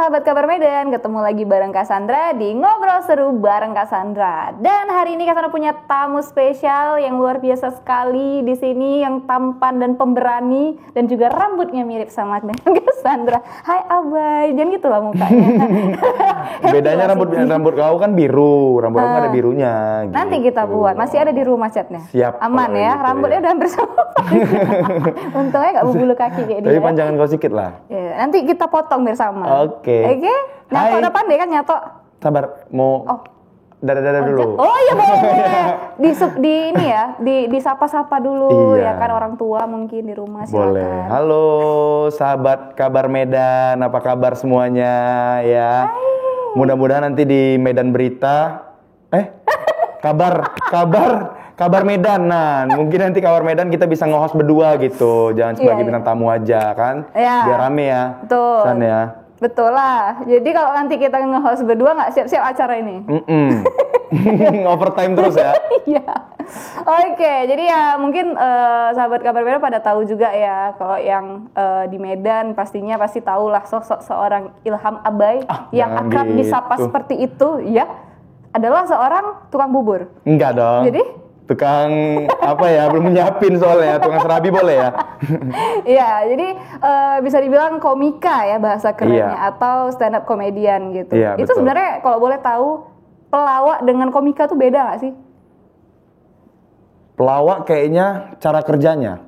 sahabat Kabar Medan, ketemu lagi bareng Cassandra di Ngobrol Seru bareng Cassandra. Dan hari ini Cassandra punya tamu spesial yang luar biasa sekali di sini, yang tampan dan pemberani dan juga rambutnya mirip sama dengan Cassandra. Hai Abai, jangan gitu lah mukanya. Bedanya rambut kau kan biru, rambut aku ada birunya. Nanti gitu. kita buat, masih ada di rumah catnya. Siap. Aman ya, gitu, rambutnya ya. udah bersama. Untungnya nggak berbulu kaki kayak dia. Tapi panjangan kau sedikit lah. Ya, nanti kita potong bersama. Oke. Nyato Hai. udah pandai kan nyato? Sabar, mau dadah dulu. Oh iya boleh. di ini ya, disapa-sapa dulu Iya. ya kan, orang tua mungkin di rumah, silakan. Boleh. Halo sahabat Kabar Medan, apa kabar semuanya ya? Mudah-mudahan nanti di Medan Berita kabar Medan. Nah, mungkin nanti Kabar Medan kita bisa nge-host berdua gitu. Jangan sebagai bintang tamu aja kan. Iya. Biar rame ya. Betul. San ya. Betul lah. Jadi kalau nanti kita nge-host berdua nggak siap-siap acara ini. Overtime terus ya. Iya. Oke, jadi ya mungkin sahabat Kabar Medan pada tahu juga ya, kalau yang di Medan pasti tahu lah sosok seorang Ilham Abai yang jangan akrab disapa gitu. seperti itu ya, adalah seorang tukang bubur. Enggak dong. Jadi? Tukang apa ya, belum nyiapin soalnya, tukang serabi boleh ya? Iya, jadi bisa dibilang komika ya bahasa kerennya, Iya. atau stand up comedian gitu. Iya, Itu betul. sebenarnya kalau boleh tahu, pelawak dengan komika tuh beda nggak sih? Pelawak kayaknya cara kerjanya.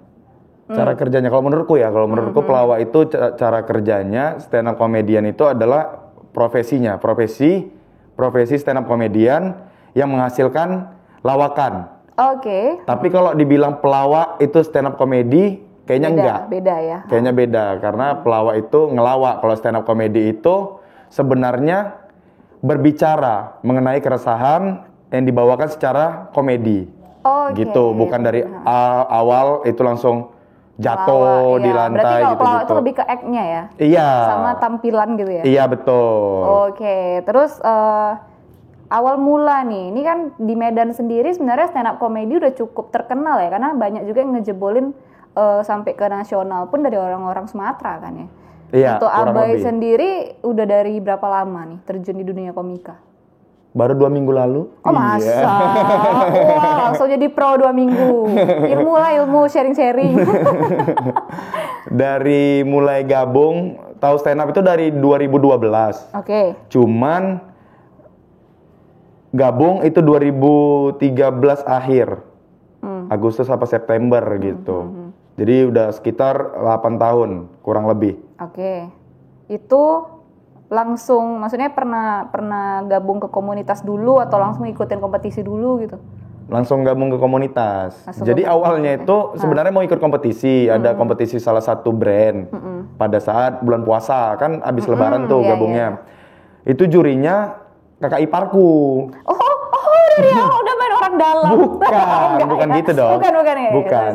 Cara kerjanya, kalau menurutku pelawak itu cara kerjanya, stand up comedian itu adalah profesinya. Profesi stand up comedian yang menghasilkan lawakan. Oke. Tapi kalau dibilang pelawak itu stand up comedy, kayaknya enggak. Beda ya. Kayaknya beda, karena pelawak itu ngelawak. Kalau stand up comedy itu sebenarnya berbicara mengenai keresahan yang dibawakan secara komedi. Oke. Gitu, bukan dari awal itu langsung jatuh Pelawak, di iya. lantai Berarti kalau pelawak gitu. itu lebih ke act-nya ya? Iya. Sama tampilan gitu ya? Iya, betul. Oke, terus awal mula nih, ini kan di Medan sendiri sebenarnya stand up comedy udah cukup terkenal ya, karena banyak juga yang ngejebolin sampai ke nasional pun dari orang-orang Sumatera kan ya. Iya, Untuk kurang Abai lebih. sendiri udah dari berapa lama nih terjun di dunia komika? Baru 2 minggu lalu. Oh masa? Wah, langsung jadi pro 2 minggu. Ilmu sharing-sharing. Dari mulai gabung, tahu stand up itu dari 2012. Oke. Cuman gabung itu 2013 akhir. Agustus apa September gitu. Jadi udah sekitar 8 tahun kurang lebih. Oke. Itu langsung, maksudnya pernah gabung ke komunitas dulu atau langsung ikutin kompetisi dulu gitu? Langsung gabung ke komunitas. Langsung Jadi ke awalnya itu sebenarnya mau ikut kompetisi, ada kompetisi salah satu brand. Pada saat bulan puasa kan abis lebaran tuh iya, gabungnya. Itu jurinya kakak iparku. Udah main orang dalam. Bukan gitu dong. Bukan ya. Bukan.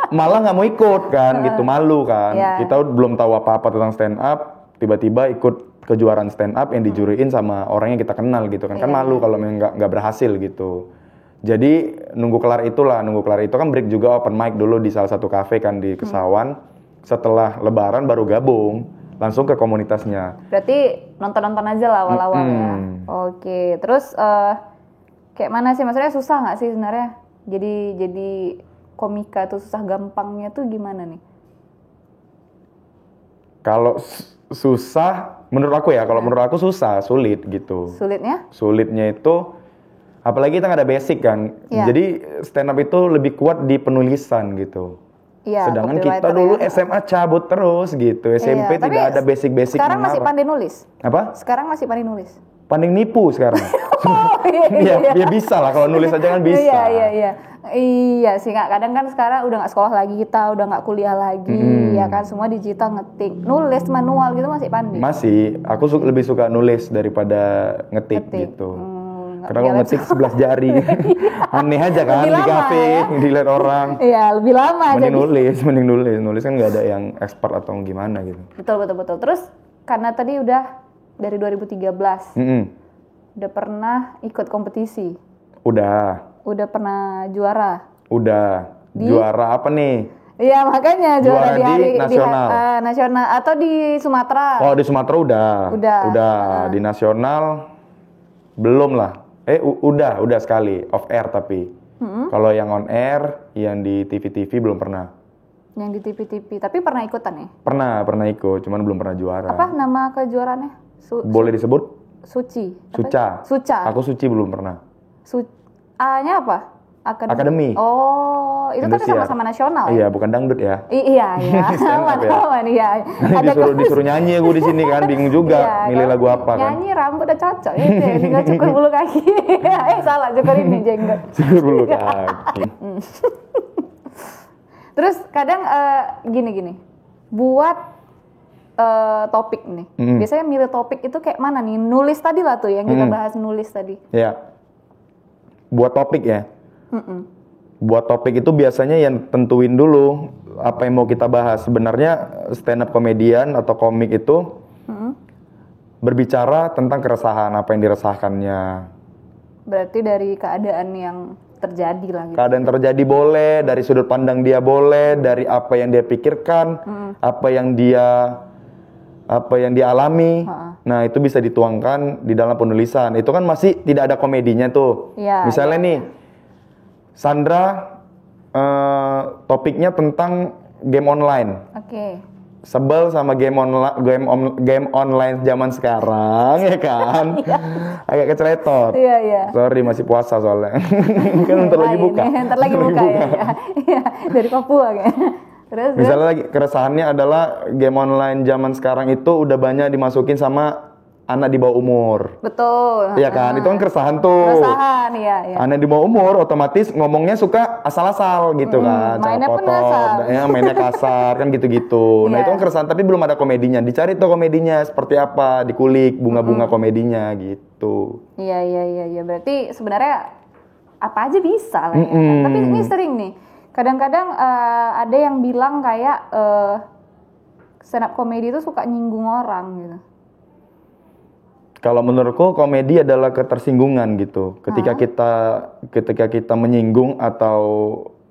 Malah nggak mau ikut kan, gitu, malu kan. Iya. Kita belum tahu apa-apa tentang stand up, tiba-tiba ikut kejuaraan stand up yang dijuriin sama orang yang kita kenal gitu kan. Kan malu kalau memang nggak berhasil gitu. Jadi nunggu kelar itu kan break juga open mic dulu di salah satu kafe kan di Kesawan. Setelah lebaran baru gabung langsung ke komunitasnya. Berarti nonton-nonton aja lah awal-awal ya. Oke, terus kayak mana sih, maksudnya susah nggak sih sebenarnya? Jadi komika tuh susah gampangnya tuh gimana nih? Kalau susah, menurut aku ya, menurut aku sulit gitu. Sulitnya? Sulitnya itu, apalagi kita nggak ada basic kan. Iya. Jadi stand up itu lebih kuat di penulisan gitu. Iya. Sedangkan kita copywriter dulu ya. SMA cabut terus gitu. SMP Tapi tidak ada basic-basic. sekarang masih pandai nulis? Apa? Sekarang masih pandai nulis? Pandai nipu sekarang. Oh iya. Ya bisa lah, kalau nulis aja kan bisa. Iya sih, nggak, kadang kan sekarang udah nggak sekolah lagi, kita udah nggak kuliah lagi, ya kan, semua digital, ngetik, nulis manual gitu masih pandai. Masih, aku lebih suka nulis daripada ngetik. Gitu. Karena kalau ngetik 11 jari, aneh aja kan Lebih di lama, kafe, ya? dilihat orang. Iya, lebih lama Mending jadi. nulis kan nggak ada yang expert atau gimana gitu. Betul. Terus karena tadi udah dari 2013, udah pernah ikut kompetisi? Udah Udah pernah juara? juara apa nih? Iya makanya juara di hari nasional. nasional atau di Sumatera. Oh di Sumatera udah. Di nasional belum lah. Udah sekali off air tapi. Kalau yang on air, yang di TV belum pernah. Yang di TV, tapi pernah ikutan ya? Pernah ikut, cuman belum pernah juara. Apa nama kejuaraannya? Boleh disebut? Suci. Suca. Aku Suci belum pernah. A-nya apa? Akademi. Oh, itu kan sama-sama nasional. Iya, bukan dangdut ya. Iya. Aman, iya. Disuruh nyanyi gue di sini kan, bingung juga milih lagu apa kan. Nyanyi rambut udah cocok itu, tinggal cukur bulu kaki. Salah, cukur ini jenggot. Cukur bulu kaki. Terus kadang gini. Buat topik nih. Biasanya milih topik itu kayak mana nih? Nulis tadi lah tuh yang kita bahas nulis tadi. Iya. Buat topik ya. Buat topik itu biasanya yang tentuin dulu apa yang mau kita bahas. Sebenarnya stand up komedian atau komik itu berbicara tentang keresahan, apa yang diresahkannya. Berarti dari keadaan yang terjadi lah gitu. Keadaan terjadi boleh, dari sudut pandang dia boleh, dari apa yang dia pikirkan, apa yang dia alami. Nah, itu bisa dituangkan di dalam penulisan. Itu kan masih tidak ada komedinya tuh. Ya, misalnya nih Sandra topiknya tentang game online. Oke. Sebel sama game online zaman sekarang ya kan. Agak keceletot. Iya. Sorry masih puasa soalnya. Kan bentar lagi buka. Bentar lagi buka ya. Iya, dari Papua kan. Terus misalnya lagi keresahannya adalah game online zaman sekarang itu udah banyak dimasukin sama anak di bawah umur. Betul. Iya kan? Itu kan keresahan tuh. Keresahan, iya. Anak di bawah umur otomatis ngomongnya suka asal-asal gitu kan. Mainnya pun asal. Ya, mainnya kasar kan gitu-gitu. Nah, itu kan keresahan tapi belum ada komedinya. Dicari tuh komedinya seperti apa, dikulik bunga-bunga komedinya gitu. Iya. Berarti sebenarnya apa aja bisa lah ya. Tapi ini sering nih. Kadang-kadang ada yang bilang kayak stand up komedi itu suka nyinggung orang gitu. Kalau menurutku komedi adalah ketersinggungan gitu. Ketika kita menyinggung atau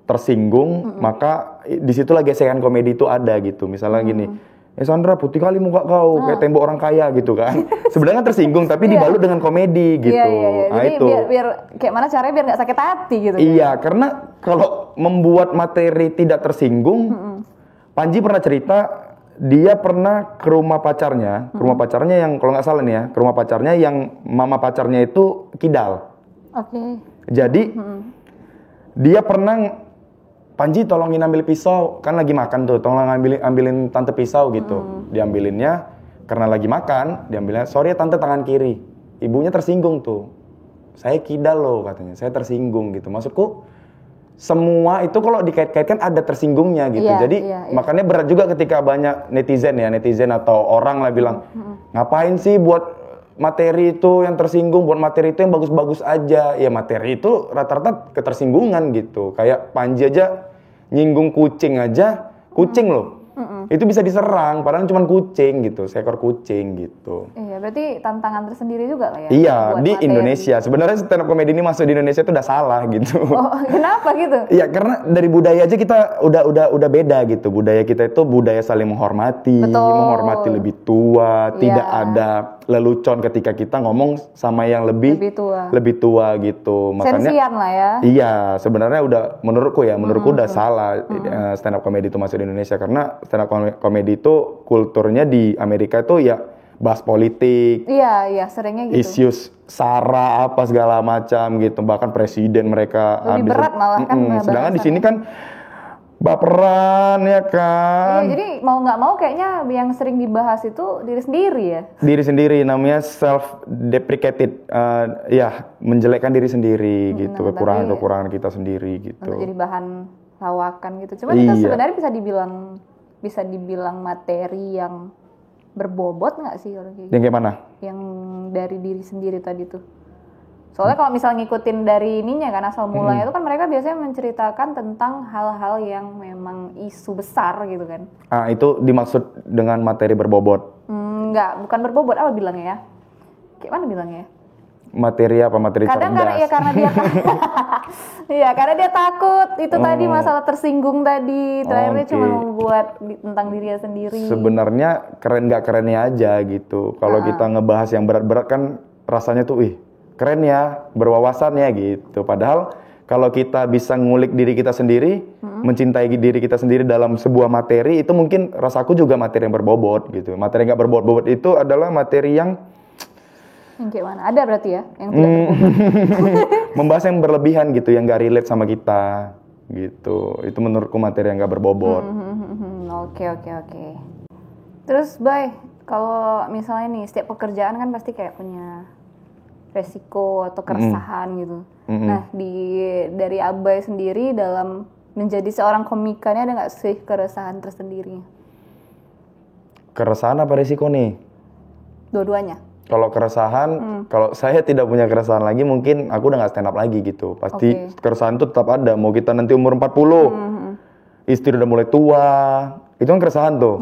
tersinggung, maka disitulah gesekan komedi itu ada gitu. Misalnya gini, Sandra putih kali muka kau kayak tembok orang kaya gitu kan. Sebenarnya tersinggung tapi dibalut dengan komedi gitu. Iya. Nah, jadi itu. biar kayak mana caranya biar nggak sakit hati gitu. Iya, karena kalau membuat materi tidak tersinggung, Panji pernah cerita dia pernah ke rumah pacarnya yang kalau nggak salah nih ya, ke rumah pacarnya yang mama pacarnya itu kidal. Oke. Jadi dia pernah, Panji tolongin ambil pisau, kan lagi makan tuh, tolong ambilin tante pisau gitu. Diambilinnya karena lagi makan, diambilnya, sorry tante tangan kiri. Ibunya tersinggung tuh. Saya kidal loh katanya, saya tersinggung gitu. Maksudku semua itu kalau dikait-kaitkan ada tersinggungnya gitu. Jadi makanya berat juga ketika banyak netizen atau orang lah bilang, ngapain sih buat materi itu yang tersinggung, buat materi itu yang bagus-bagus aja. Ya materi itu rata-rata ketersinggungan gitu. Kayak Panji aja nyinggung kucing aja, kucing loh. Itu bisa diserang, padahal cuma kucing gitu, seekor kucing gitu. Iya, berarti tantangan tersendiri juga lah ya. Iya, di materi. Indonesia. Sebenarnya stand up comedy ini masuk di Indonesia itu udah salah gitu. Oh, kenapa gitu? Iya, karena dari budaya aja kita udah beda gitu. Budaya kita itu budaya saling menghormati, menghormati lebih tua, tidak ada lelucon ketika kita ngomong sama yang lebih tua gitu. Makanya sensian lah ya. Iya, sebenarnya udah menurutku udah salah stand up comedy itu masuk di Indonesia karena stand up comedy itu kulturnya di Amerika itu ya bahas politik. Iya, seringnya gitu. Issues SARA apa segala macam gitu, bahkan presiden mereka lebih berat malah kan. Sedangkan di sini kan baperan ya kan. Iya, jadi mau nggak mau kayaknya yang sering dibahas itu diri sendiri ya. Diri sendiri, namanya self deprecated, menjelekkan diri sendiri gitu, kekurangan kita sendiri gitu. Untuk jadi bahan lawakan gitu. Cuma itu sebenarnya bisa dibilang materi yang berbobot nggak sih kalau kayak gitu? Yang kayak mana? Yang dari diri sendiri tadi tuh. Soalnya kalau misalnya ngikutin dari ininya kan asal mulanya itu kan mereka biasanya menceritakan tentang hal-hal yang memang isu besar gitu kan. Itu dimaksud dengan materi berbobot? Bukan berbobot, apa bilangnya ya? Kayak mana bilangnya ya? materi apa? Materi Kadang cerdas. karena dia iya, karena dia takut itu tadi masalah tersinggung tadi. Terakhirnya Oke. cuma membuat tentang dirinya sendiri. Sebenarnya keren nggak kerennya aja gitu. Kalau kita ngebahas yang berat-berat kan rasanya tuh, keren ya, berwawasan ya gitu. Padahal kalau kita bisa ngulik diri kita sendiri, mencintai diri kita sendiri dalam sebuah materi, itu mungkin rasaku juga materi yang berbobot gitu. Materi yang nggak berbobot itu adalah materi yang Yang kayak mana? Ada berarti ya yang tidak berbobot. membahas yang berlebihan gitu, yang nggak relate sama kita gitu. Itu menurutku materi yang nggak berbobot. Oke. Terus, Bay, kalau misalnya nih setiap pekerjaan kan pasti kayak punya resiko atau keresahan gitu. Nah, dari Abai sendiri dalam menjadi seorang komikannya ada nggak sih keresahan tersendiri? Keresahan apa resiko nih? Dua-duanya. Kalau keresahan, kalau saya tidak punya keresahan lagi, mungkin aku udah nggak stand up lagi gitu. Pasti keresahan itu tetap ada. Mau kita nanti umur 40, istri udah mulai tua, itu kan keresahan tuh.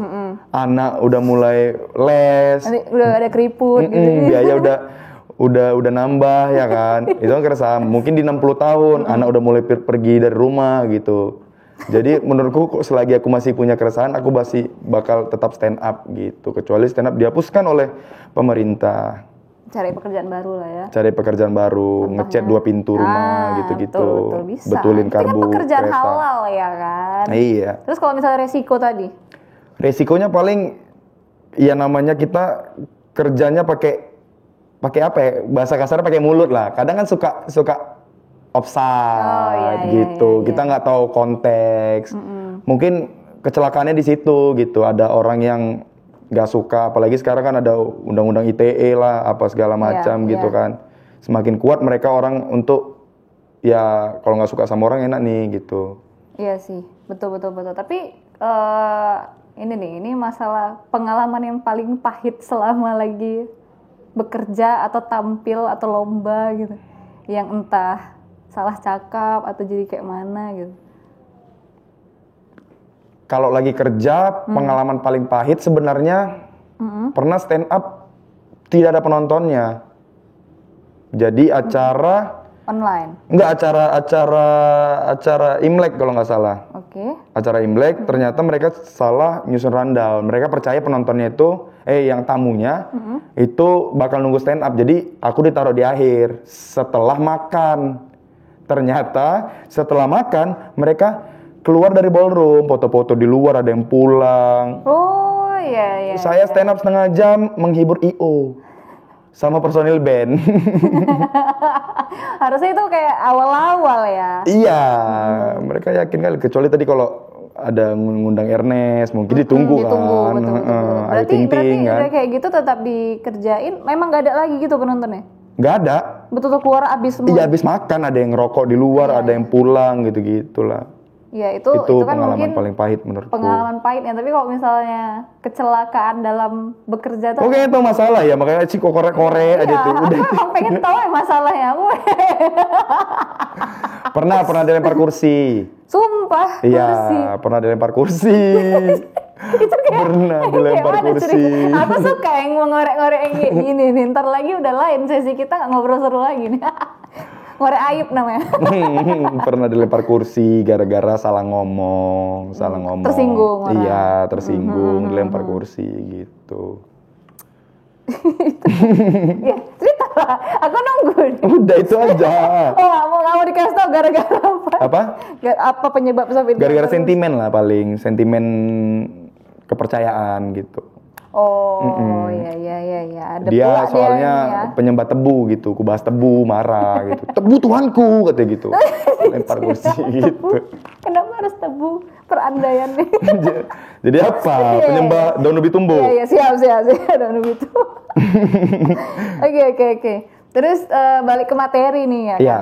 Anak udah mulai les, Nanti udah ada keriput gitu. biaya udah nambah ya kan. Itu kan keresahan. Mungkin di 60 tahun, anak udah mulai pergi dari rumah gitu. Jadi menurutku selagi aku masih punya keresahan, aku masih bakal tetap stand up gitu. Kecuali stand up dihapuskan oleh pemerintah. Cari pekerjaan baru lah ya. Cari pekerjaan baru, ngecat 2 pintu rumah gitu-gitu. Betul, bisa. Betulin Itu kan karbu pekerjaan kereta. halal ya kan. Iya. Terus kalau misalnya resiko tadi? Resikonya paling ya namanya kita kerjanya pakai apa ya? Bahasa kasarnya pakai mulut lah. Kadang kan suka offside gitu. iya. Kita nggak tahu konteks. Mungkin kecelakaannya di situ gitu. Ada orang yang nggak suka, apalagi sekarang kan ada undang-undang ITE lah, apa segala macam gitu kan. Semakin kuat mereka orang untuk ya kalau nggak suka sama orang enak nih gitu. Iya sih, betul. Tapi ini masalah pengalaman yang paling pahit selama lagi bekerja atau tampil atau lomba gitu, yang entah salah cakap atau jadi kayak mana gitu. Kalau lagi kerja, pengalaman paling pahit sebenarnya pernah stand up tidak ada penontonnya. Jadi acara Online. enggak acara Imlek kalau nggak salah. Oke. Acara Imlek ternyata mereka salah nyusun rundown. Mereka percaya penontonnya itu yang tamunya itu bakal nunggu stand up. Jadi aku ditaruh di akhir setelah makan. Ternyata setelah makan mereka keluar dari ballroom, foto-foto di luar, ada yang pulang. Oh iya. Saya stand up setengah jam menghibur IO sama personil band. Harusnya itu kayak awal-awal ya. Iya, mereka yakin kali. Kecuali tadi kalau ada ngundang Ernest, mungkin ditunggu kan. Betul. Ayu Ting Ting kan. Udah kayak gitu tetap dikerjain. Memang nggak ada lagi gitu penontonnya. Nggak ada. Betul keluar abis semua. Iya, habis makan ada yang ngerokok di luar, ada yang pulang gitu-gitulah. Iya itu kan pengalaman mungkin paling pahit menurutku. pengalaman pahitnya. Tapi kalau misalnya kecelakaan dalam bekerja tuh. Oke, itu masalah ya, makanya sih kok korek-korek aja tuh. Aku emang pengen tahu ya masalahnya. Pernah dilempar kursi. Sumpah. Iya, kursi. pernah dilempar kursi. Itu kayak, Pernah dilempar kayak mana kursi. cerita? Aku suka yang mengorek-ngorek yang kayak gini nih. Ntar lagi udah lain sesi kita nggak ngobrol seru lagi nih. Ngorek aib namanya. Pernah dilempar kursi gara-gara salah ngomong. Tersinggung orang. Iya, tersinggung, dilempar kursi gitu. Ya, cerita lah. Aku nunggu nih. Udah itu aja. Oh, nggak mau dikasih tau gara-gara apa? Apa? Apa penyebab sampai Gara-gara dilempar? sentimen lah paling, sentimen kepercayaan gitu. Oh, iya. Ada Dia pula soalnya ini ya. penyembah tebu gitu, ku bahas tebu, marah gitu. Tebu Tuhanku katanya gitu. Lempar kursi gitu. Kenapa harus tebu perandaian nih? Jadi apa? Penyembah daun ubi tumbuh. Iya, siap. Daun ubi itu. Oke. Terus balik ke materi nih ya kan? Iya.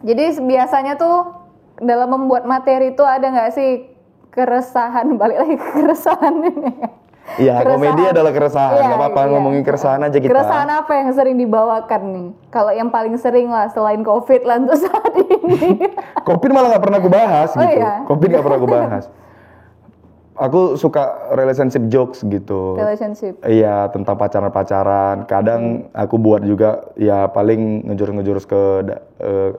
Jadi biasanya tuh dalam membuat materi itu ada nggak sih keresahan? Balik lagi ke keresahan ini. Iya, komedi adalah keresahan. Gak apa-apa ngomongin keresahan aja kita. Keresahan apa yang sering dibawakan nih? Kalau yang paling sering lah selain COVID lah untuk saat ini. Covid malah gak pernah aku bahas gitu. Iya? Covid gak pernah aku bahas. aku suka relationship jokes gitu. Relationship. Iya, tentang pacaran-pacaran. Kadang aku buat juga ya paling ngejurus-ngejurus ke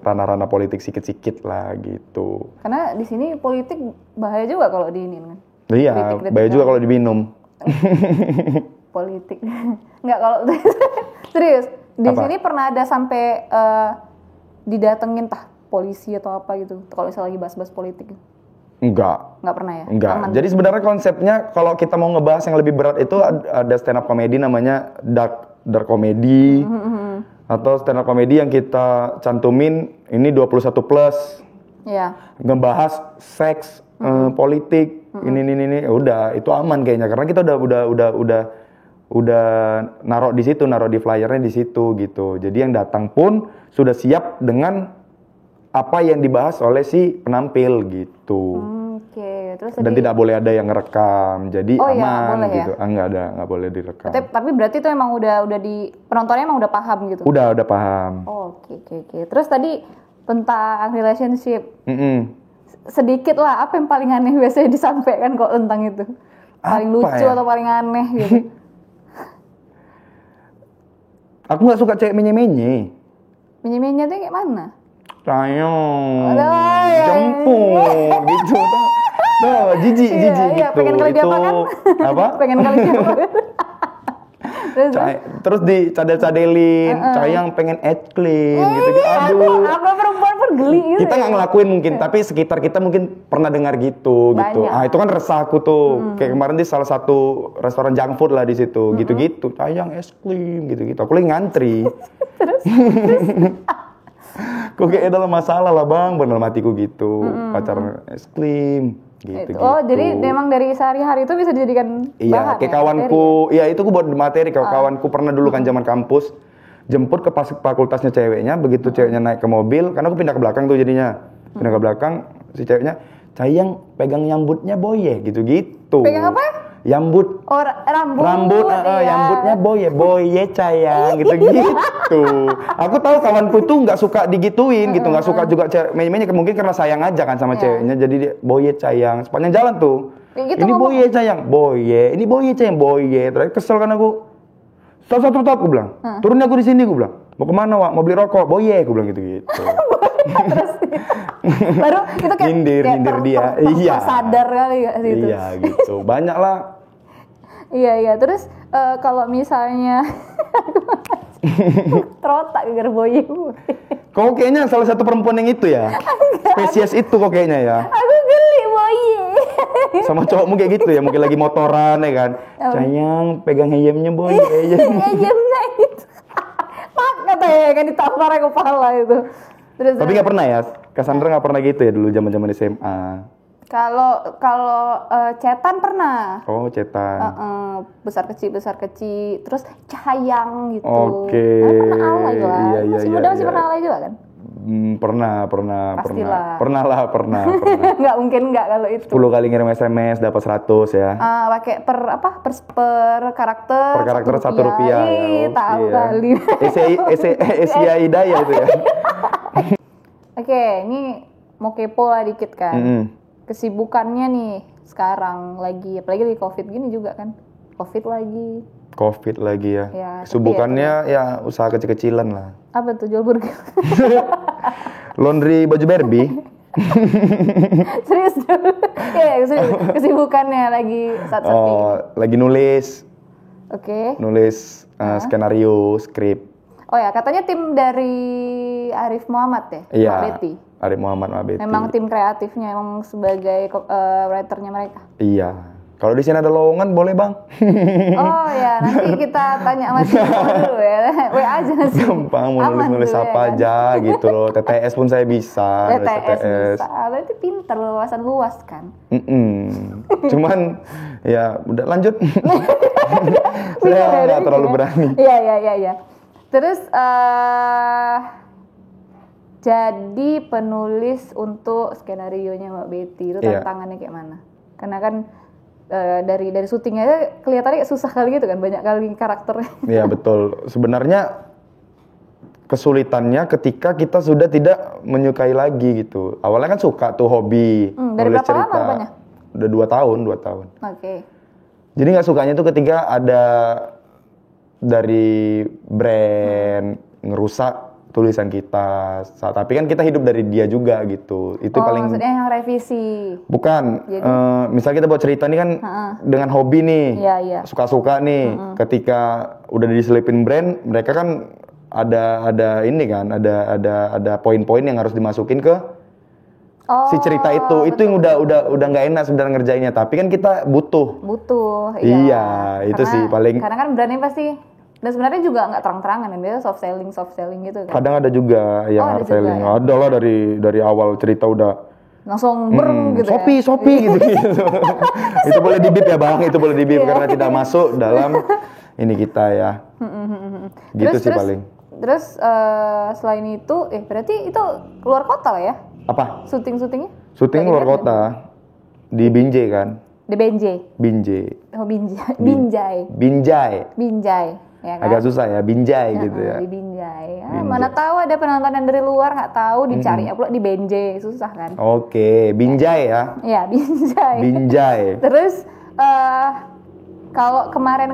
ranah-ranah politik sikit-sikit lah gitu. Karena di sini politik bahaya juga kalau diinin kan. Iya, Kritik-kritik bahaya juga kalau diminum. Politik. Enggak kalau serius. Di Apa? sini pernah ada sampai didatengin tah polisi atau apa gitu. Kalau misalnya lagi bahas-bahas politik. Enggak Pernah ya? enggak. Aman. Jadi sebenarnya konsepnya kalau kita mau ngebahas yang lebih berat itu ada stand up comedy namanya dark comedy. Atau stand up comedy yang kita cantumin ini 21 plus. Iya. Ngebahas seks, politik, ini, udah itu aman kayaknya karena kita udah narok di situ, narok di flyernya di situ gitu. Jadi yang datang pun sudah siap dengan apa yang dibahas oleh si penampil gitu. Oke. Terus Dan tidak boleh ada yang ngerekam, jadi Oh, iya, aman boleh ya? gitu. Nggak boleh direkam. tapi berarti itu emang udah di penontonnya emang udah paham gitu. Udah paham. Oh, oke. Terus tadi tentang relationship. Mm-mm. Sedikit lah apa yang paling aneh biasanya disampaikan kok tentang itu. Paling Apa lucu ya? atau paling aneh gitu. Aku nggak suka cewek menye-menye. Menye-menye tuh kayak mana? Sayang, Aduh, ya, jemput gitu. Tuh, jijik Iya, gitu. pengen kali dia apa kan? Apa? Pengen kali dia apa kan? Terus dicadel-cadelin, sayang pengen es krim gitu. Aduh. Apa perempuan pun geli gitu. Kita nggak ngelakuin mungkin, tapi sekitar kita mungkin pernah dengar gitu. Banyak. Ah itu kan resah aku tuh. Kayak kemarin di salah satu restoran junk food lah di situ, gitu-gitu. Sayang es krim gitu-gitu. Aku lagi ngantri. Terus Kok kayak dalam masalah lah bang, bener matiku gitu. Pacar es krim. Gitu, oh, jadi memang dari sehari-hari itu bisa dijadikan iya, bahan kayak ya, kawanku, iya itu aku buat materi. Kawanku pernah dulu kan zaman kampus, jemput ke fakultasnya ceweknya, begitu ceweknya naik ke mobil, karena aku pindah ke belakang tuh jadinya. Pindah ke belakang, si ceweknya, sayang pegang nyambutnya boye, gitu-gitu. Pegang apa? Yambut. Oh, rambut. Iya. Yambutnya boye sayang, gitu-gitu. Aku tahu kawanku tuh nggak suka digituin gitu, nggak suka juga cewek-cewek mungkin karena sayang aja kan sama ceweknya, jadi dia boye sayang sepanjang jalan tuh. Kayak gitu Ini ngomong. boye sayang, ini boye sayang, boye. Terus kesel kan aku. Stop, aku bilang. Turun aku di sini, aku bilang. Mau kemana, Wak? Mau beli rokok? Boye, aku bilang gitu-gitu. Terus baru itu kayak Nyindir dia. Iya. Sadar kali ya gitu. Iya gitu. Banyak lah. Iya. Terus kalau misalnya terotak gara boye. Kok kayaknya salah satu perempuan yang itu ya? Spesies itu kok kayaknya ya. Aku geli boye. Sama cowokmu kayak gitu ya, mungkin lagi motoran ya kan. Sayang, pegang ayamnya boy. Ayamnya itu. Pak katanya kan ditampar ke kepala itu. Terus Tapi nggak pernah ya, Cassandra nggak pernah gitu ya dulu zaman SMA. kalau cetan pernah. Oh, cetan. Besar kecil, terus cahayang gitu. Oke. Pernah alay lah. Iya, Masih muda masih pernah alay juga kan? Pernah. Pastilah. Pernah. Nggak mungkin nggak kalau itu. 10 kali ngirim SMS dapat 100 ya. Pakai per karakter. Per karakter Rp1 ya. Ih, tahu kali. Esia Hidayah itu ya. Oke, ini mau kepo lah dikit kan. Kesibukannya nih sekarang lagi, apalagi di COVID gini juga kan. COVID lagi ya. Ya, Kesibukannya ya usaha kecil-kecilan lah. Apa tuh, jual burger? Laundry baju Barbie. Serius tuh? Iya, kesibukannya lagi saat ini. Lagi nulis. Oke. Nulis skenario, skrip. Oh ya, katanya tim dari Arif Muhammad ya? Iya. Mak Betty. Arif Muhammad Mak Betty. Memang tim kreatifnya, emang sebagai writernya mereka. Iya. Kalau di sini ada lowongan boleh bang. Oh ya, nanti kita tanya sama Timo dulu ya. WA aja nanti. Gampang mau nulis apa kan? aja gitu loh. TTS pun saya bisa. TTS bisa. Berarti pinter, wawasan luas kan. Cuman ya udah lanjut. Saya nggak terlalu berani. Iya. Terus jadi penulis untuk skenario-nya Mbak Betty itu tantangannya kayak mana? Karena kan dari syutingnya aja kelihatannya susah kali gitu kan, banyak kali karakternya. Iya betul. Sebenarnya kesulitannya ketika kita sudah tidak menyukai lagi gitu. Awalnya kan suka tuh hobi Dari nulis berapa cerita. lama rupanya? udah 2 tahun. Oke. Jadi nggak sukanya tuh ketika ada dari brand ngerusak tulisan kita. Tapi kan kita hidup dari dia juga gitu. Itu paling maksudnya yang revisi. bukan. Jadi? Misalnya kita buat cerita nih kan dengan hobi nih, Iya. suka-suka nih. Ketika udah diselipin brand, mereka kan ada ini kan, ada poin-poin yang harus dimasukin ke si cerita itu. Itu yang udah nggak enak sebenarnya ngerjainnya. Tapi kan kita butuh. Iya, itu sih paling. Karena kan brandnya pasti, dan sebenarnya juga nggak terang-terangan kan, dia soft selling gitu kan. Kadang ada juga yang hard selling. Ya? Ada lah dari awal cerita udah langsung gitu Shopee gitu. Itu boleh dibip ya Bang, itu boleh dibip karena tidak masuk dalam ini kita ya. Gitu sih paling. Terus selain itu, berarti itu keluar kota lah ya? Apa? Syutingnya? Syuting luar kota. Di Binjai kan? Di Binjai. Oh, Binjai. Ya kan? Agak susah ya, Binjai gitu ya. Di Binjai. Mana tahu ada penonton yang dari luar nggak tahu, dicari pula di Binjai, susah kan? Oke, Binjai ya. Iya, Binjai. Terus kalau kemarin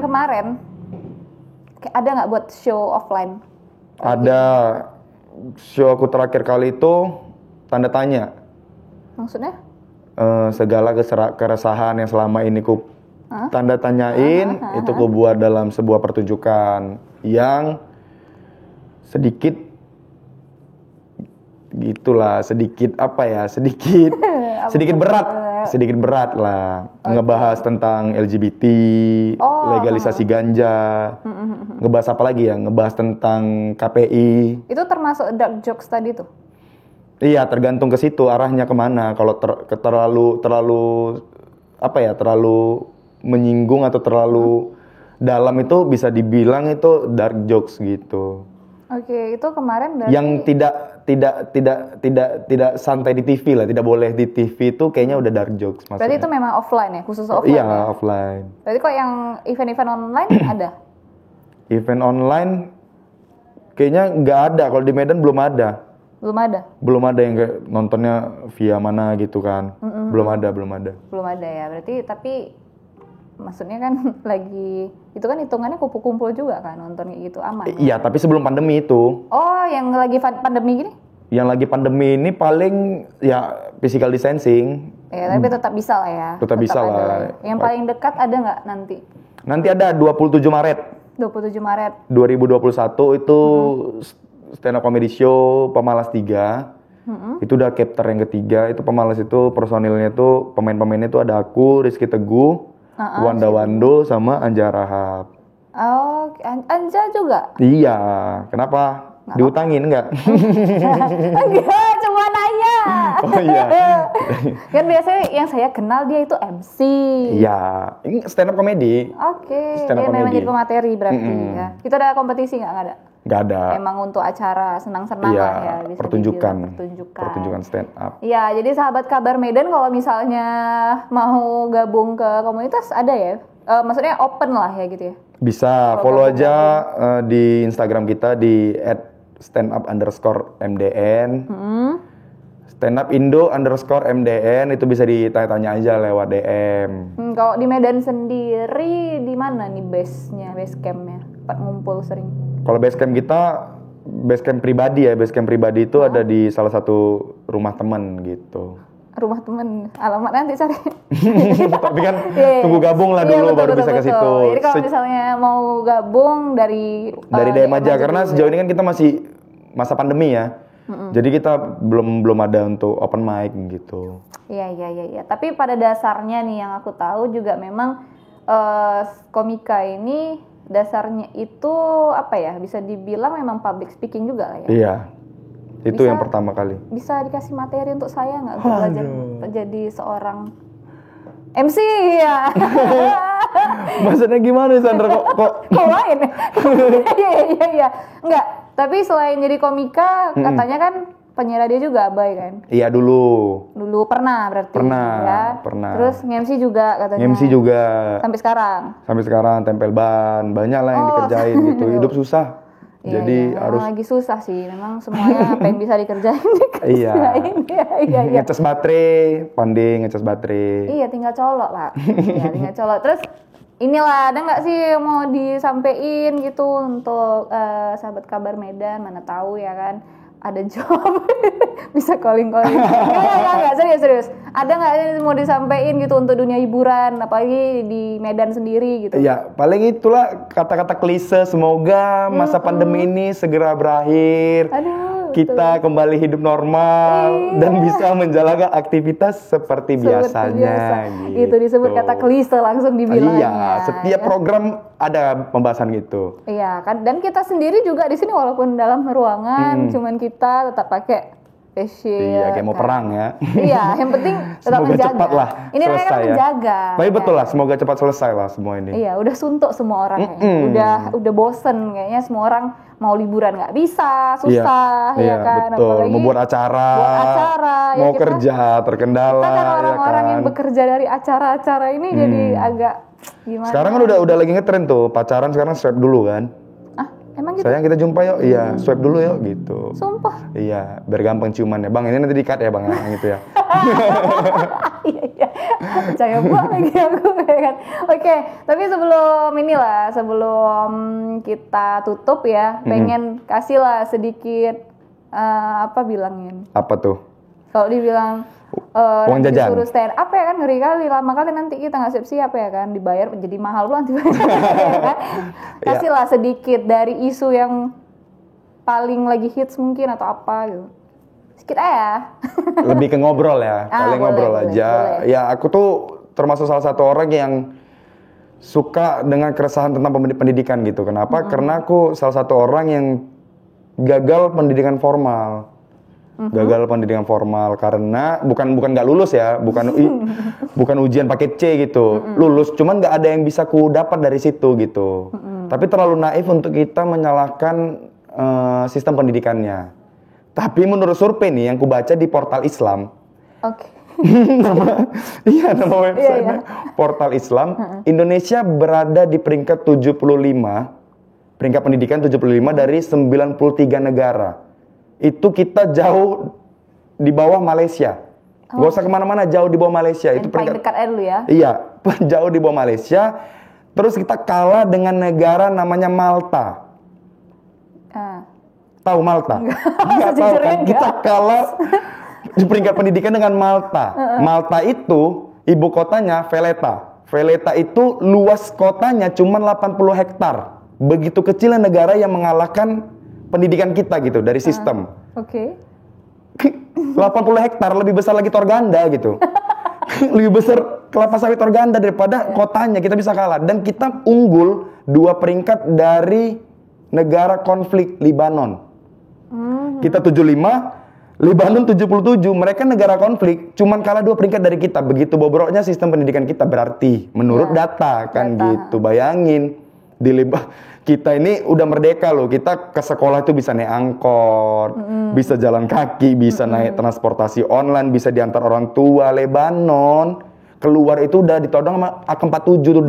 ada nggak buat show offline? Ada. Show aku terakhir kali itu tanda tanya. Maksudnya? Segala keresahan yang selama ini ku tanda tanyain itu ku buat dalam sebuah pertunjukan yang sedikit berat lah. Ngebahas tentang LGBT, legalisasi ganja, ngebahas apa lagi ya, ngebahas tentang KPI. Itu termasuk dark jokes tadi tuh? Iya, tergantung ke situ arahnya kemana. Kalau terlalu menyinggung atau terlalu dalam itu bisa dibilang itu dark jokes gitu. Oke, itu kemarin berarti yang tidak santai di TV lah, tidak boleh di TV itu kayaknya udah dark jokes maksudnya. Berarti itu memang offline ya, khusus offline? Iya, ya? offline. Berarti kok yang event-event online ada? Event online kayaknya nggak ada, kalau di Medan belum ada. Belum ada yang kayak nontonnya via mana gitu kan. Belum ada ya, berarti tapi maksudnya kan lagi itu kan hitungannya kumpul-kumpul juga kan, nonton gitu aman. Iya, tapi sebelum pandemi itu. Oh, yang lagi pandemi gini? Yang lagi pandemi ini paling ya physical distancing. Ya, tapi tetap bisa lah ya. Tetap bisa lah. Yang paling dekat ada nggak nanti? Nanti ada 27 Maret. 2021 itu stand up comedy show Pemalas 3. Itu udah chapter yang ketiga. Itu Pemalas itu personilnya itu pemain-pemainnya itu ada aku, Rizky Teguh, Wanda Wando sama Anja Rahab. Oh, Anja juga? Iya. Kenapa? Diutangin enggak? Enggak, cuma nanya. Oh iya. Kan biasanya yang saya kenal dia itu MC. Iya. Ini stand up comedy. Oke. Dia memang jadi pemateri berarti ya. Kita ada kompetisi nggak ada? Nggak ada. Memang untuk acara senang-senang iya, lah ya. Bisa pertunjukan stand up. Iya, jadi sahabat Kabar Medan kalau misalnya mau gabung ke komunitas ada ya? Maksudnya open lah ya gitu ya? Bisa, follow aja di Instagram kita di @standup_MDN. @standupindo_MDN itu bisa ditanya-tanya aja lewat DM. Kalau di Medan sendiri di mana nih base-nya, base camp-nya? Tempat ngumpul sering. Kalau base camp kita base camp pribadi ya. Base camp pribadi itu ada di salah satu rumah teman gitu. Rumah temen, alamat nanti cari. Tapi kan tunggu gabung lah dulu baru bisa ke situ. Jadi kalau misalnya mau gabung dari DM aja karena sejauh ini kan kita masih masa pandemi ya. Jadi kita belum ada untuk open mic gitu. Iya. Tapi pada dasarnya nih yang aku tahu juga memang komika ini dasarnya itu apa ya? Bisa dibilang memang public speaking juga lah ya. Iya. Itu yang pertama kali. Bisa dikasih materi untuk saya nggak untuk belajar jadi seorang MC ya? Maksudnya gimana Sandra kok lain? Iya. Enggak. Tapi selain jadi komika, katanya kan penyiar radio juga Abai kan? Iya dulu pernah berarti. Pernah. Terus nge-MC juga katanya. Nge-MC juga. Sampai sekarang Tempel ban, banyak lah yang dikerjain gitu. Hidup susah. Iya, Jadi memang harus lagi susah sih. Memang semuanya apa yang bisa dikerjain iya. iya. Ngecas baterai, pandai ngecas baterai. Iya, tinggal colok lah. Iya, tinggal colok. Terus inilah, ada nggak sih yang mau disampaikan gitu untuk sahabat kabar Medan? Mana tahu ya kan, ada job bisa calling. Nggak, serius. Ada nggak yang mau disampaikan gitu untuk dunia hiburan, apalagi di Medan sendiri gitu? Iya, paling itulah kata-kata klise. Semoga masa pandemi ini segera berakhir. Aduh, Kita kembali hidup normal dan bisa menjalankan aktivitas seperti biasanya. Gitu. Itu disebut kata klise langsung dibilangnya. Iya, setiap program ada pembahasan gitu. Iya kan, dan kita sendiri juga di sini walaupun dalam ruangan, cuman kita tetap pakai face shield. Iya, kayak mau kan. perang ya. Iya, yang penting tetap Semoga menjaga. cepat lah Ini mereka selesai kan ya. menjaga. Tapi betul kan? lah, semoga cepat selesai lah semua ini. Iya, udah suntuk semua orang kayaknya. Udah bosen kayaknya semua orang mau liburan nggak bisa, susah Iya, ya kan. betul. Apalagi Mau buat acara, ya mau kita- kerja terkendala. Kita kan orang-orang ya kan? yang bekerja dari acara-acara ini jadi agak gimana? Sekarang kan udah lagi ngetren tuh pacaran sekarang swipe dulu kan. Ah, emang gitu? Sayang kita jumpa yuk, iya swipe dulu yuk gitu. Sumpah. Iya, biar gampang ciuman ya bang. Ini nanti di-cut ya bang, yang itu ya. Iya. Percaya buat lagi aku ya kan. Oke, tapi sebelum kita tutup ya, pengen kasih lah sedikit apa bilangin. Apa tuh? Kalau dibilang Uang nanti jajan. disuruh stand up ya kan, ngeri kali, lama kali nanti kita nggak siap-siap ya kan, dibayar jadi mahal pula nanti. Ya kan? Kasihlah sedikit dari isu yang paling lagi hits mungkin atau apa gitu. Sedikit aja. Lebih ke ngobrol ya, paling boleh, ngobrol boleh, aja. boleh. Ya aku tuh termasuk salah satu orang yang suka dengan keresahan tentang pendidikan gitu. Kenapa? Karena aku salah satu orang yang gagal pendidikan formal. Gagal pendidikan formal karena bukan nggak lulus ya, bukan ujian pakai C gitu. Lulus, cuman nggak ada yang bisa ku dapat dari situ gitu. Tapi terlalu naif untuk kita menyalahkan sistem pendidikannya. Tapi menurut survei nih yang ku baca di portal Islam, Oke. nama websitenya Portal Islam, Indonesia berada di peringkat 75, peringkat pendidikan 75 dari 93 negara. Itu kita jauh di bawah Malaysia. Gak usah kemana-mana, jauh di bawah Malaysia. Yang Itu paling peringkat dekat aja dulu ya. Iya, jauh di bawah Malaysia. Terus kita kalah dengan negara namanya Malta. Tahu Malta? Nggak tahu kan? Kita kalah di peringkat pendidikan dengan Malta. Malta itu ibu kotanya Valletta. Valletta itu luas kotanya cuma 80 hektar. Begitu kecilnya negara yang mengalahkan pendidikan kita gitu dari sistem. Oke. 80 hektar lebih besar lagi Torganda gitu. Lebih besar kelapa sawit Torganda daripada kotanya, kita bisa kalah. Dan kita unggul 2 peringkat dari negara konflik Lebanon. Kita 75, Lebanon 77. Mereka negara konflik, cuman kalah 2 peringkat dari kita. Begitu bobroknya sistem pendidikan kita berarti menurut data kan gitu. Bayangin di kita ini udah merdeka loh. Kita ke sekolah itu bisa naik angkot, bisa jalan kaki, bisa naik transportasi online, bisa diantar orang tua. Lebanon keluar itu udah ditodong sama AK-47 tuh.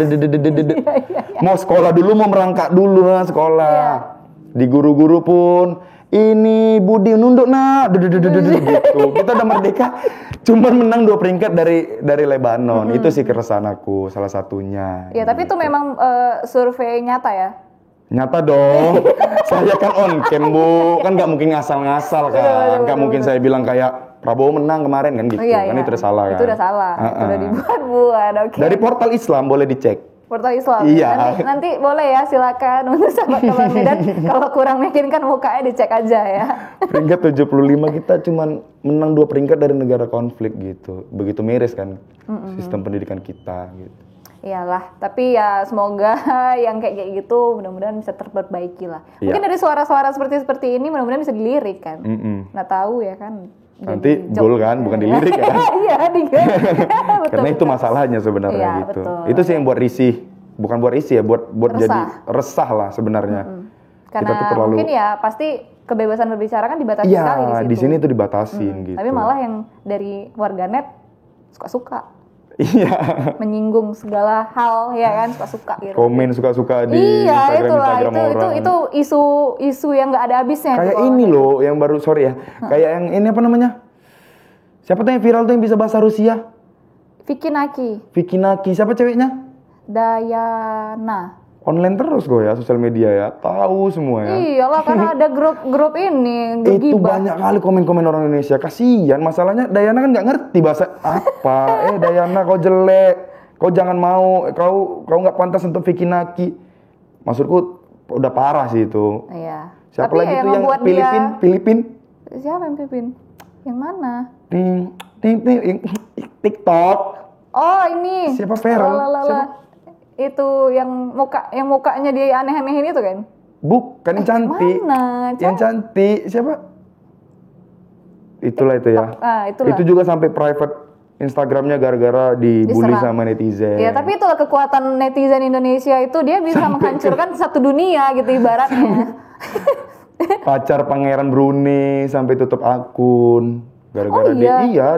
Mau sekolah dulu, mau merangkak dulu sekolah. Di guru-guru pun ini Budi nunduk nak gitu. Kita udah merdeka, cuman menang 2 peringkat dari Lebanon. Itu sih keresahan aku salah satunya. Ya, tapi itu memang survei nyata ya. Nyata dong. Saya kan on cam Bu, kan nggak mungkin ngasal-ngasal kan. Nggak mungkin saya bilang kayak Prabowo menang kemarin kan gitu. Kan itu udah salah kan. Itu udah salah. Itu udah dibuat-buat. Oke. Dari portal Islam boleh dicek. Portal Islam. Iya. Nanti boleh ya, silakan untuk sahabat kabar Medan. Kalau kurang meyakinkan mukanya dicek aja ya. Peringkat 75 kita cuman menang 2 peringkat dari negara konflik gitu. Begitu miris kan sistem pendidikan kita gitu. Iyalah, tapi ya semoga yang kayak gitu mudah-mudahan bisa terperbaiki lah. Mungkin dari suara-suara seperti ini mudah-mudahan bisa dilirik kan. Nggak tahu ya kan. Nanti gol kan, bukan dilirik kan. Iya, Karena itu masalahnya sebenarnya gitu. Betul. Itu sih yang buat risih. Bukan buat risih ya, buat Resah. jadi resah lah sebenarnya. Karena Kita tuh terlalu mungkin ya pasti kebebasan berbicara kan dibatasi iya, sekali di situ. di sini tuh dibatasin gitu. Tapi malah yang dari warganet suka-suka. Iya. menyinggung segala hal ya kan, suka-suka gitu. Komen suka-suka di Instagram orang. Itu isu yang nggak ada habisnya. Kayak ini loh yang baru sorry ya. Kayak yang ini apa namanya? Siapa tuh yang viral tuh yang bisa bahasa Rusia? Vicky Naki. Siapa ceweknya? Dayana. Online terus gue ya, sosial media ya. Tahu semua ya. Iyalah karena ada grup ini Itu gegibah. banyak kali komen-komen orang Indonesia. Kasihan, masalahnya Dayana kan nggak ngerti bahasa apa. Dayana kau jelek. Kau jangan mau. Kau nggak pantas untuk Vicky Naki. Maksudku udah parah sih itu. Iya. Siapa Tapi lagi yang tuh yang membuat Filipin? Siapa yang Filipin? Yang mana? Ting, TikTok. Oh ini. Siapa Feral? Siapa? Itu yang mukanya dia aneh-anehin itu kan? Bukan yang cantik. Mana? Yang cantik siapa? Itulah itu ya. Itulah. Itu juga sampai private Instagramnya gara-gara dibully Diserang sama netizen. Ya tapi itulah kekuatan netizen Indonesia itu, dia bisa menghancurkan satu dunia gitu ibaratnya. Pacar Pangeran Brunei sampai tutup akun gara-gara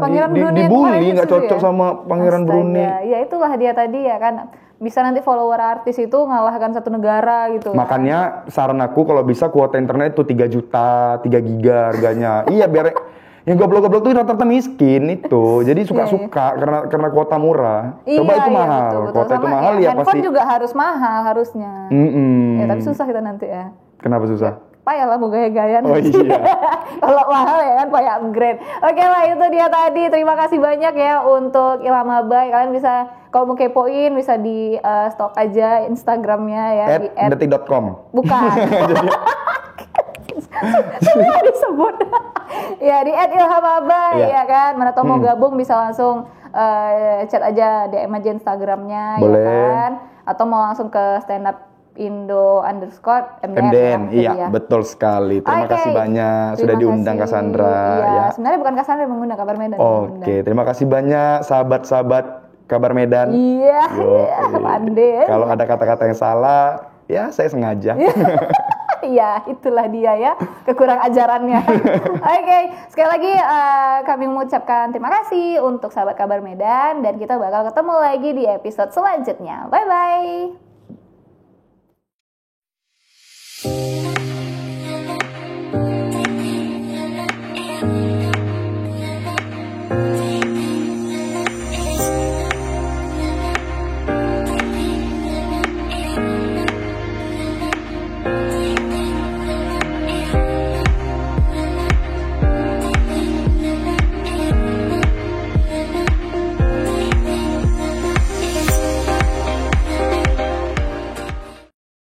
Pangeran Brunei dibully, nggak cocok ya? sama Pangeran Brunei. Ya itulah dia tadi ya kan, bisa nanti follower artis itu ngalahkan satu negara gitu. Makanya saran aku kalau bisa kuota internet itu 3 juta, 3 giga harganya. Iya biar yang goblok-goblok tuh rata-rata miskin itu. Jadi suka-suka karena kuota murah. Coba itu mahal. Betul. Kuota itu mahal ya handphone pasti. Handphone juga harus mahal harusnya. Ya tapi susah kita nanti ya. Kenapa susah? Payah lah mau gaya-gaya Oh iya. Kalau mahal ya kan payah upgrade. Oke lah itu dia tadi. Terima kasih banyak ya untuk Ilham Abai. Kalian bisa kalau mau kepoin bisa di stok aja Instagramnya ya di @detik.com. Bukan. Sudah disebut. Ya di @ilhamabai ya kan. Mana tahu mau gabung bisa langsung chat aja DM aja Instagramnya. Boleh. Ya kan. Atau mau langsung ke stand up Indo_MDN Iya, betul sekali. Terima kasih banyak sudah diundang Cassandra. Iya, ya. sebenarnya bukan Cassandra yang mengundang, Kabar Medan. Oke, terima kasih banyak sahabat-sahabat Kabar Medan. Iya, pandai. Kalau ada kata-kata yang salah, ya saya sengaja. Iya, itulah dia ya, kekurang ajarannya. Oke, sekali lagi kami mengucapkan terima kasih untuk sahabat Kabar Medan dan kita bakal ketemu lagi di episode selanjutnya. Bye-bye.